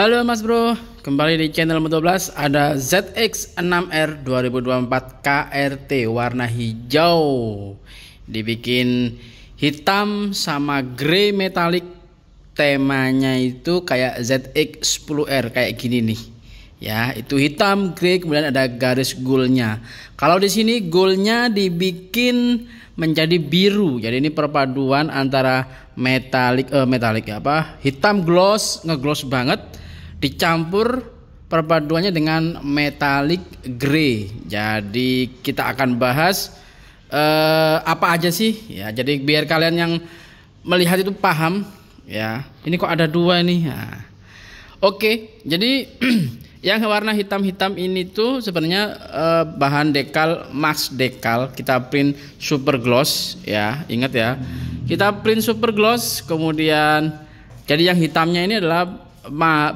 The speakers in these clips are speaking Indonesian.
Halo Mas Bro, kembali di channel Moto12. Ada ZX6R 2024 KRT warna hijau, dibikin hitam sama grey metalik. Temanya itu kayak ZX10R kayak gini nih. Ya, itu hitam, grey, kemudian ada garis goldnya. Kalau di sini goldnya dibikin menjadi biru. Jadi ini perpaduan antara metalik hitam gloss, ngegloss banget, dicampur perpaduannya dengan metalik grey. Jadi kita akan bahas apa aja sih ya. Jadi biar kalian yang melihat itu paham ya. Ini kok ada dua nih. Nah, oke, jadi yang warna hitam-hitam ini tuh sebenarnya bahan dekal Max Dekal, kita print super gloss ya, ingat ya, kita print super gloss. Kemudian jadi yang hitamnya ini adalah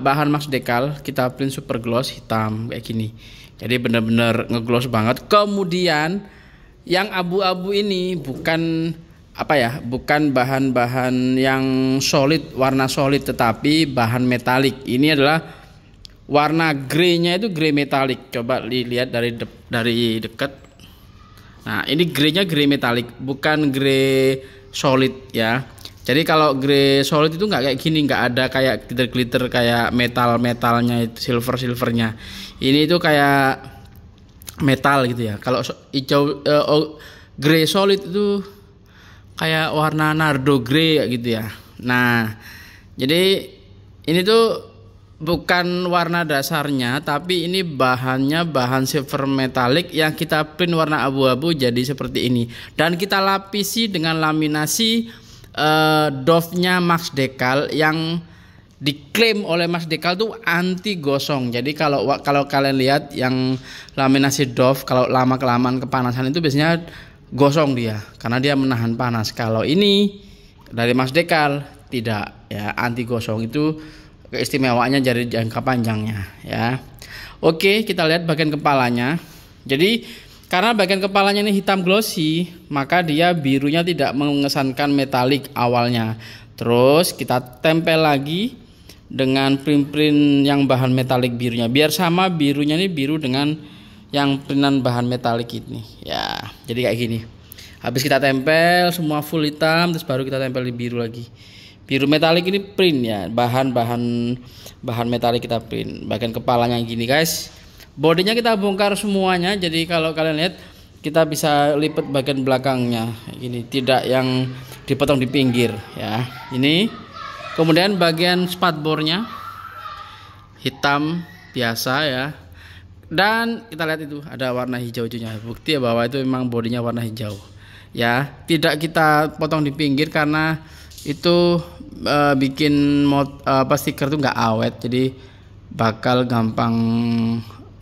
bahan Max Dekal, kita print super gloss hitam kayak gini, jadi bener-bener ngegloss banget. Kemudian yang abu-abu ini bukan bukan bahan-bahan yang solid, warna solid, tetapi bahan metalik. Ini adalah warna grey-nya itu grey metalik. Coba dilihat dari dekat. Nah, ini grey-nya grey metalik, bukan grey solid ya. Jadi kalau grey solid itu nggak kayak gini, nggak ada kayak glitter-glitter kayak metalnya itu, silvernya. Ini itu kayak metal gitu ya. Kalau hijau grey solid itu kayak warna nardo grey gitu ya. Nah, jadi ini tuh bukan warna dasarnya, tapi ini bahannya bahan silver metalik yang kita print warna abu-abu jadi seperti ini, dan kita lapisi dengan laminasi doff-nya Max Dekal yang diklaim oleh Max Dekal tuh anti gosong. Jadi kalau kalian lihat yang laminasi doff, kalau lama kelamaan kepanasan itu biasanya gosong dia karena dia menahan panas. Kalau ini dari Max Dekal tidak ya, anti gosong. Itu keistimewaannya dari jangka panjangnya ya. Oke, kita lihat bagian kepalanya. Jadi karena bagian kepalanya ini hitam glossy, maka dia birunya tidak mengesankan metalik awalnya. Terus kita tempel lagi dengan print-print yang bahan metalik birunya, biar sama birunya ini biru dengan yang printan bahan metalik ini ya. Jadi kayak gini. Habis kita tempel semua full hitam, terus baru kita tempel di biru lagi. Biru metalik ini print ya, bahan metalik kita print. Bagian kepalanya gini guys. Bodinya kita bongkar semuanya. Jadi kalau kalian lihat, kita bisa lipat bagian belakangnya gini, tidak yang dipotong di pinggir ya. Ini kemudian bagian spatbornya hitam biasa ya. Dan kita lihat itu ada warna hijau-hijaunya, bukti ya bahwa itu memang bodinya warna hijau ya. Tidak kita potong di pinggir karena itu bikin stiker tuh nggak awet, jadi bakal gampang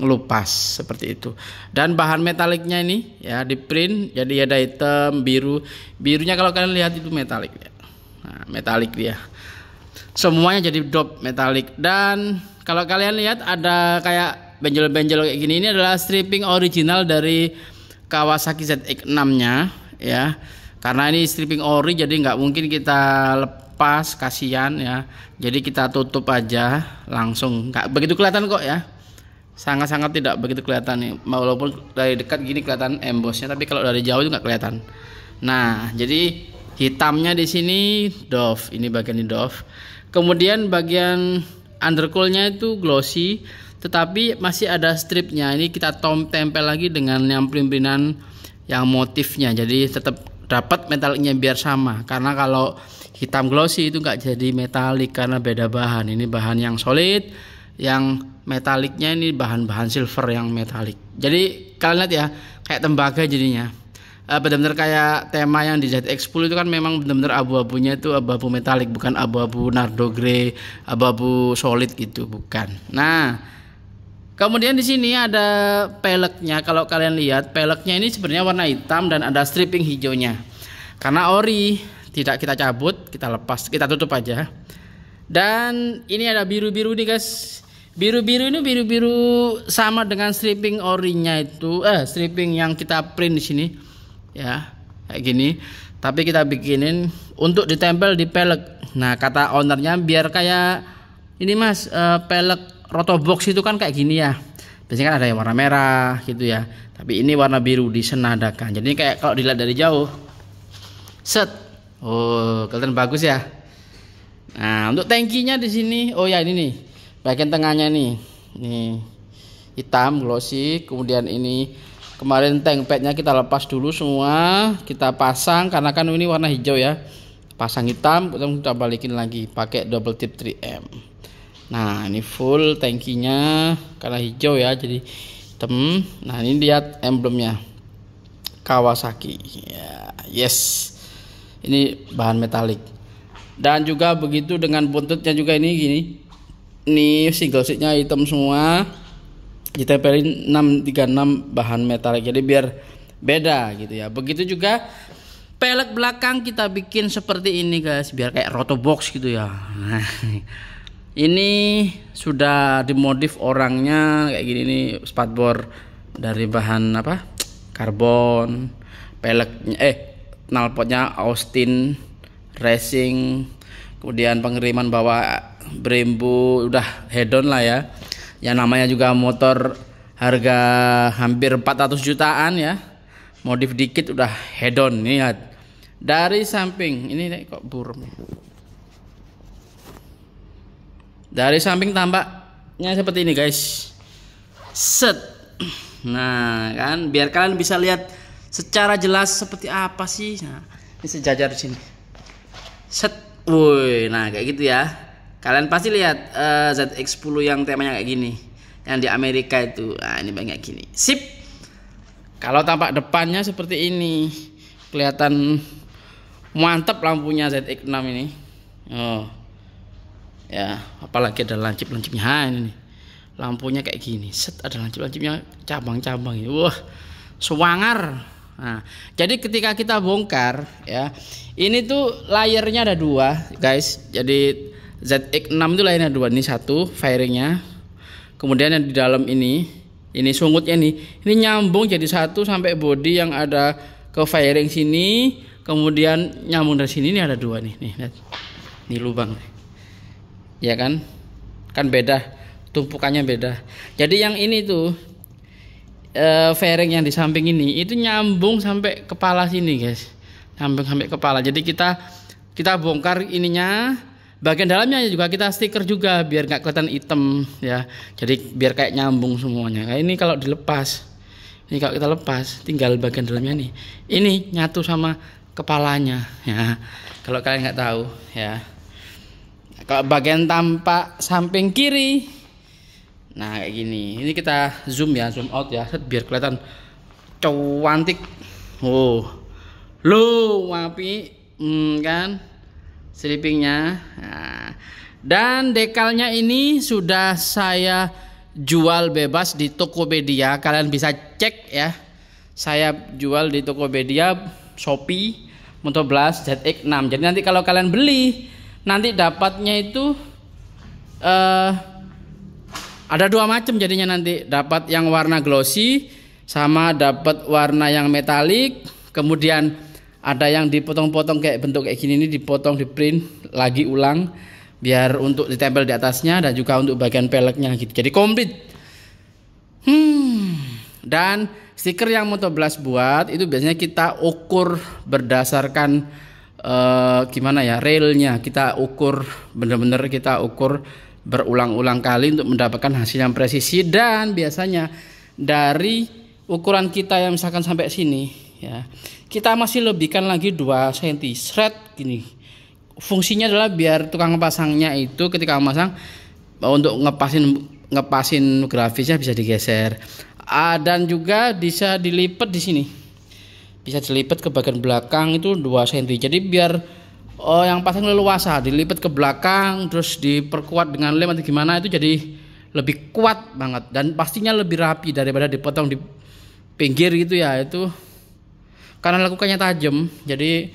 ngelupas seperti itu. Dan bahan metaliknya ini ya di print, jadi ada hitam, birunya kalau kalian lihat itu metalik ya. Nah, metalik dia semuanya jadi dop metalik. Dan kalau kalian lihat ada kayak benjol-benjol kayak gini, ini adalah stripping original dari Kawasaki ZX6-nya ya. Karena ini stripping ori, jadi nggak mungkin kita lepas, kasihan ya. Jadi kita tutup aja langsung, nggak begitu kelihatan kok ya. Sangat-sangat tidak begitu kelihatan nih. Walaupun dari dekat gini kelihatan embossnya, tapi kalau dari jauh itu nggak kelihatan. Nah, jadi hitamnya di sini doff, ini bagian ini doff. Kemudian bagian undercoolnya itu glossy, tetapi masih ada stripnya. Ini kita tempel lagi dengan yang print-printan yang motifnya, jadi tetap dapat metaliknya biar sama. Karena kalau hitam glossy itu nggak jadi metalik karena beda bahan. Ini bahan yang solid, yang metaliknya ini bahan-bahan silver yang metalik. Jadi kalian lihat ya, kayak tembaga jadinya. Benar-benar kayak tema yang di ZX10 itu kan memang benar-benar abu-abunya itu abu-abu metalik, bukan abu-abu nardo grey, abu-abu solid gitu, bukan. Nah, kemudian di sini ada peleknya. Kalau kalian lihat, peleknya ini sebenarnya warna hitam dan ada stripping hijaunya. Karena ori tidak kita cabut, kita lepas, kita tutup aja. Dan ini ada biru-biru nih guys. Biru-biru ini biru-biru sama dengan stripping orinya itu, stripping yang kita print di sini ya, kayak gini. Tapi kita bikinin untuk ditempel di pelek. Nah, kata ownernya biar kayak ini mas, pelek Rotobox itu kan kayak gini ya, biasanya kan ada yang warna merah gitu ya, tapi ini warna biru disenadakan. Jadi kayak kalau dilihat dari jauh, set, oh kelihatan bagus ya. Nah untuk tangkinya di sini, oh ya ini nih bagian tengahnya nih hitam glossy. Kemudian ini kemarin tank padnya kita lepas dulu semua, kita pasang karena kan ini warna hijau ya, pasang hitam, kemudian kita balikin lagi pakai double tip 3M. Nah ini full tangkinya karena hijau ya, jadi hitam. Nah ini lihat emblemnya Kawasaki ya, yes, ini bahan metalik. Dan juga begitu dengan buntutnya juga ini gini, ini single seatnya hitam semua, ditempelin 636 bahan metalik, jadi biar beda gitu ya. Begitu juga pelek belakang kita bikin seperti ini guys, biar kayak Rotobox gitu ya. Nah, ini sudah dimodif orangnya kayak gini nih, spatbor dari bahan apa, karbon, peleknya knalpotnya Austin Racing, kemudian pengiriman bawah Brembo, udah hedon lah ya. Yang namanya juga motor harga hampir 400 jutaan ya, modif dikit udah hedon. Lihat dari samping ini kok buram. Dari samping tampaknya seperti ini guys, set. Nah kan biar kalian bisa lihat secara jelas seperti apa sih. Nah ini sejajar di sini, set. Woi, nah kayak gitu ya. Kalian pasti lihat ZX10 yang temanya kayak gini, yang di Amerika itu. Nah ini banyak gini, sip. Kalau tampak depannya seperti ini, kelihatan mantap lampunya ZX6 ini. Oh ya, apalagi ada lancip-lancipnya. Ini nih, lampunya kayak gini, set, ada lancip-lancipnya, cabang-cabang. Wah, swanger. Nah, jadi ketika kita bongkar ya, ini tuh layernya ada dua guys. Jadi ZX6 itu layernya dua, ini satu fairingnya, kemudian yang di dalam ini sungutnya ini nyambung jadi satu sampai body yang ada ke fairing sini, kemudian nyambung dari sini. Ini ada dua nih lihat. Ini lubang ya kan beda, tumpukannya beda. Jadi yang ini tuh fairing yang di samping ini itu nyambung sampai kepala sini guys, nyambung sampai kepala. Jadi kita bongkar ininya, bagian dalamnya juga kita stiker juga biar nggak kelihatan hitam ya, jadi biar kayak nyambung semuanya. Nah, ini kalau dilepas, ini kalau kita lepas tinggal bagian dalamnya nih, ini nyatu sama kepalanya ya, kalau kalian nggak tahu ya. Kalau bagian tampak samping kiri, nah kayak gini, ini kita zoom ya, zoom out ya, biar kelihatan cantik. Oh lo wapi kan sleepingnya. Nah, dan dekalnya ini sudah saya jual bebas di Tokopedia, kalian bisa cek ya, saya jual di Tokopedia, Shopee, Motovlast ZX6. Jadi nanti kalau kalian beli, nanti dapatnya itu ada dua macam jadinya, nanti dapat yang warna glossy sama dapat warna yang metalik. Kemudian ada yang dipotong-potong kayak bentuk kayak gini, ini dipotong, di print lagi ulang biar untuk ditempel di atasnya, dan juga untuk bagian peleknya gitu. Jadi komplit. Dan stiker yang Motovlast buat itu biasanya kita ukur berdasarkan gimana ya, railnya kita ukur bener-bener, kita ukur berulang-ulang kali untuk mendapatkan hasil yang presisi. Dan biasanya dari ukuran kita yang misalkan sampai sini ya, kita masih lebihkan lagi 2 cm shred gini. Fungsinya adalah biar tukang pasangnya itu ketika memasang untuk ngepasin grafisnya bisa digeser. Dan juga bisa dilipat di sini, bisa dilipat ke bagian belakang itu 2 cm. Jadi biar yang pasang leluasa, dilipat ke belakang terus diperkuat dengan lem atau gimana, itu jadi lebih kuat banget dan pastinya lebih rapi daripada dipotong di pinggir gitu ya. Itu karena lakukannya tajam, jadi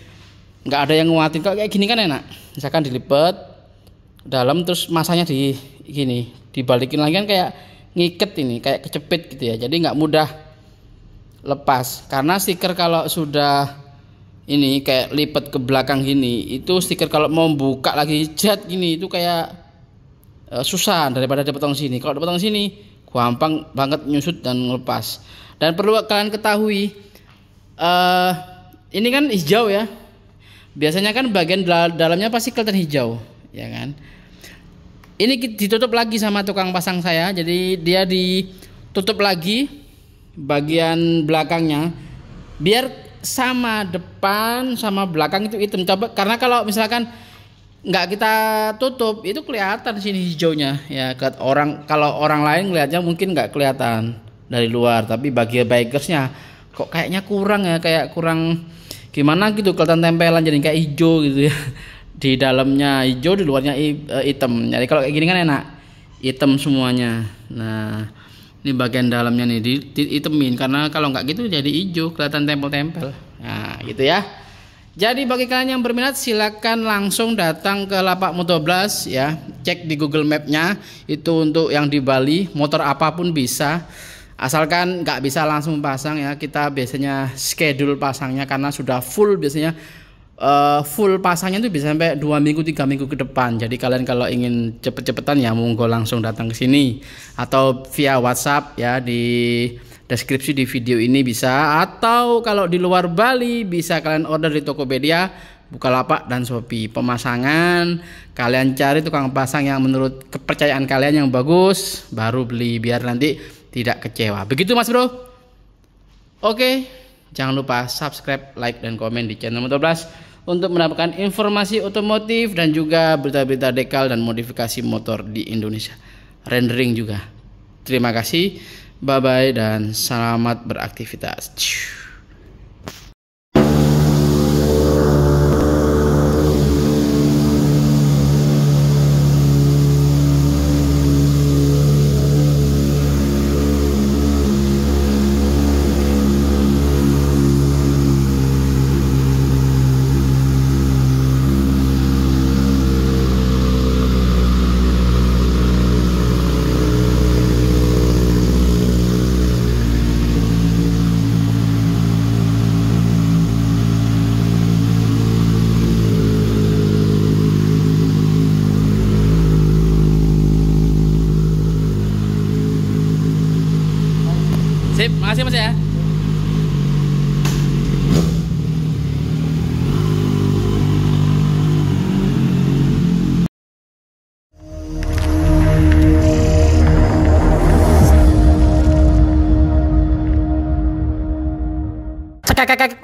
nggak ada yang nguatin. Kalau kayak gini kan enak, misalkan dilipat dalam terus masanya di gini dibalikin lagi kan kayak ngiket, ini kayak kecepit gitu ya, jadi nggak mudah lepas. Karena stiker kalau sudah ini kayak lipat ke belakang gini, itu stiker kalau mau buka lagi jet gini itu kayak susah daripada dipotong sini. Kalau dipotong sini gampang banget nyusut dan lepas. Dan perlu kalian ketahui, ini kan hijau ya. Biasanya kan bagian dalamnya pasti kelihatan hijau, ya kan? Ini ditutup lagi sama tukang pasang saya. Jadi dia ditutup lagi bagian belakangnya biar sama depan sama belakang itu hitam. Coba, karena kalau misalkan nggak kita tutup itu kelihatan sini hijaunya ya. Kalau orang lain ngelihatnya mungkin nggak kelihatan dari luar, tapi bagi bikersnya kok kayaknya kurang ya, kayak kurang gimana gitu, kelihatan tempelan jadi kayak hijau gitu ya. Di dalamnya hijau, di luarnya hitam. Jadi kalau kayak gini kan enak, hitam semuanya. Nah ini bagian dalamnya nih dihitemin, karena kalau nggak gitu jadi hijau, kelihatan tempel-tempel. Nah gitu ya. Jadi bagi kalian yang berminat silakan langsung datang ke Lapak Motoblas ya. Cek di Google Map-nya, itu untuk yang di Bali, motor apapun bisa. Asalkan nggak bisa langsung pasang ya. Kita biasanya schedule pasangnya karena sudah full biasanya. Full pasangnya itu bisa sampai 2 minggu 3 minggu ke depan. Jadi kalian kalau ingin cepet-cepetan ya monggo langsung datang ke sini atau via WhatsApp ya, di deskripsi di video ini bisa, atau kalau di luar Bali bisa kalian order di Tokopedia, Bukalapak dan Shopee. Pemasangan kalian cari tukang pasang yang menurut kepercayaan kalian yang bagus, baru beli biar nanti tidak kecewa. Begitu Mas Bro. Oke, jangan lupa subscribe, like dan komen di channel Motoblas untuk mendapatkan informasi otomotif dan juga berita-berita dekal dan modifikasi motor di Indonesia. Rendering juga. Terima kasih. Bye bye dan selamat beraktivitas. Sip, makasih Mas ya. Cek,